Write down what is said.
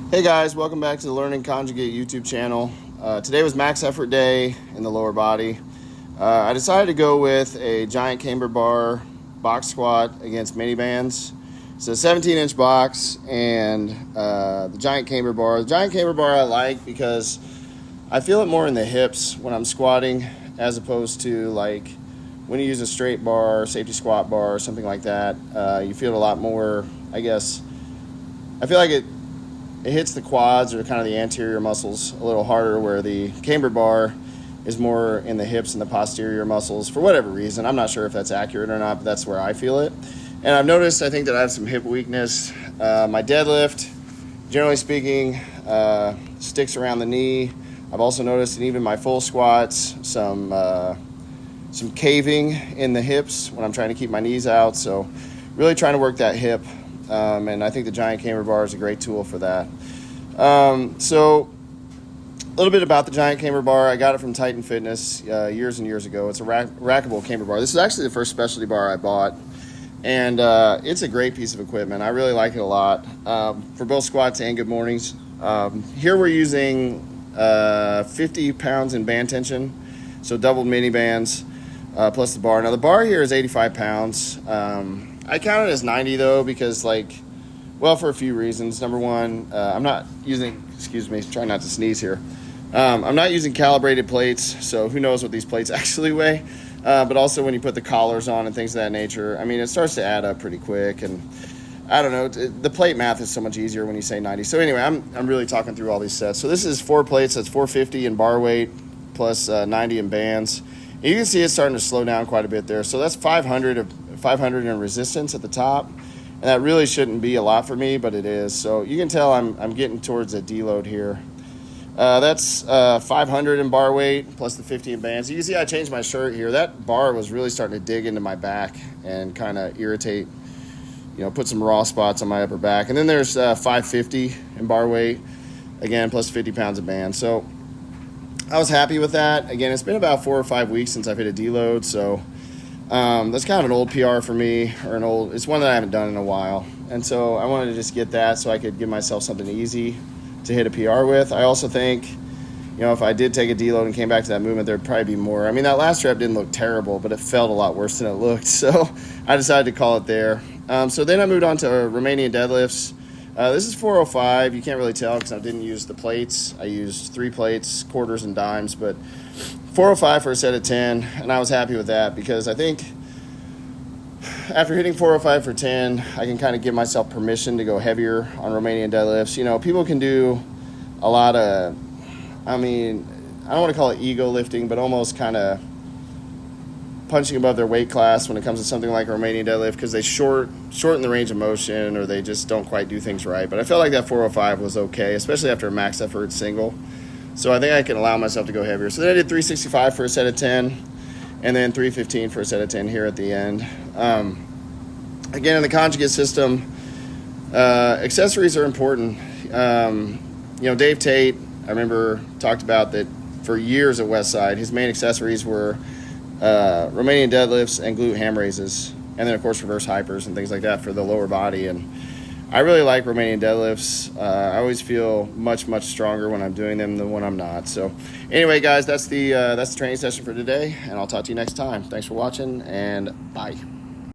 Hey guys, welcome back to the Learning Conjugate YouTube channel. Today was max effort day in the lower body. I decided to go with a giant camber bar box squat against mini bands. It's a 17-inch box and the giant camber bar. The giant camber bar I like because I feel it more in the hips when I'm squatting as opposed to like when you use a straight bar, safety squat bar, or something like that. You feel it a lot more, I guess. I feel like it hits the quads or kind of the anterior muscles a little harder, where the camber bar is more in the hips and the posterior muscles for whatever reason. I'm not sure if that's accurate or not, but that's where I feel it. And I've noticed, I think that I have some hip weakness. My deadlift, generally speaking, sticks around the knee. I've also noticed, and even my full squats, some caving in the hips when I'm trying to keep my knees out. So really trying to work that hip. And I think the giant camber bar is a great tool for that. So a little bit about the giant camber bar. I got it from Titan Fitness years and years ago. It's a rackable camber bar. This is actually the first specialty bar I bought, and it's a great piece of equipment. I really like it a lot for both squats and good mornings. Here we're using 50 pounds in band tension, so double mini bands plus the bar. Now the bar here is 85 pounds. I count it as 90 though, because for a few reasons. Number one, I'm not using, try not to sneeze here. I'm not using calibrated plates, so who knows what these plates actually weigh. But also when you put the collars on and things of that nature, I mean, it starts to add up pretty quick. And I don't know, the plate math is so much easier when you say 90. So anyway, I'm really talking through all these sets. So this is 4 plates, that's 450 in bar weight, plus 90 in bands. And you can see it's starting to slow down quite a bit there. So that's 500 in resistance at the top, and that really shouldn't be a lot for me, but it is. So you can tell I'm getting towards a deload here. That's 500 in bar weight plus the 50 in bands. You can see I changed my shirt here. That bar was really starting to dig into my back and kind of irritate, put some raw spots on my upper back. And then there's 550 in bar weight, again, plus 50 pounds of band. So I was happy with that. Again, it's been about 4 or 5 weeks since I've hit a deload, so that's kind of an old PR for me, it's one that I haven't done in a while. And so I wanted to just get that so I could give myself something easy to hit a PR with. I also think, if I did take a deload and came back to that movement, there'd probably be more. I mean, that last rep didn't look terrible, but it felt a lot worse than it looked. So I decided to call it there. So then I moved on to Romanian deadlifts. This is 405. You can't really tell because I didn't use the plates. I used 3 plates, quarters and dimes, but 405 for a set of 10, and I was happy with that because I think after hitting 405 for 10, I can kind of give myself permission to go heavier on Romanian deadlifts. People can do a lot of, I don't want to call it ego lifting, but almost kind of punching above their weight class when it comes to something like a Romanian deadlift because they shorten the range of motion or they just don't quite do things right. But I felt like that 405 was okay, especially after a max effort single. So I think I can allow myself to go heavier. So then I did 365 for a set of 10, and then 315 for a set of 10 here at the end. Again, in the conjugate system, accessories are important. Dave Tate, I remember, talked about that for years at Westside. His main accessories were Romanian deadlifts and glute ham raises, and then, of course, reverse hypers and things like that for the lower body. And I really like Romanian deadlifts. I always feel much, much stronger when I'm doing them than when I'm not. So anyway, guys, that's the training session for today, and I'll talk to you next time. Thanks for watching, and bye.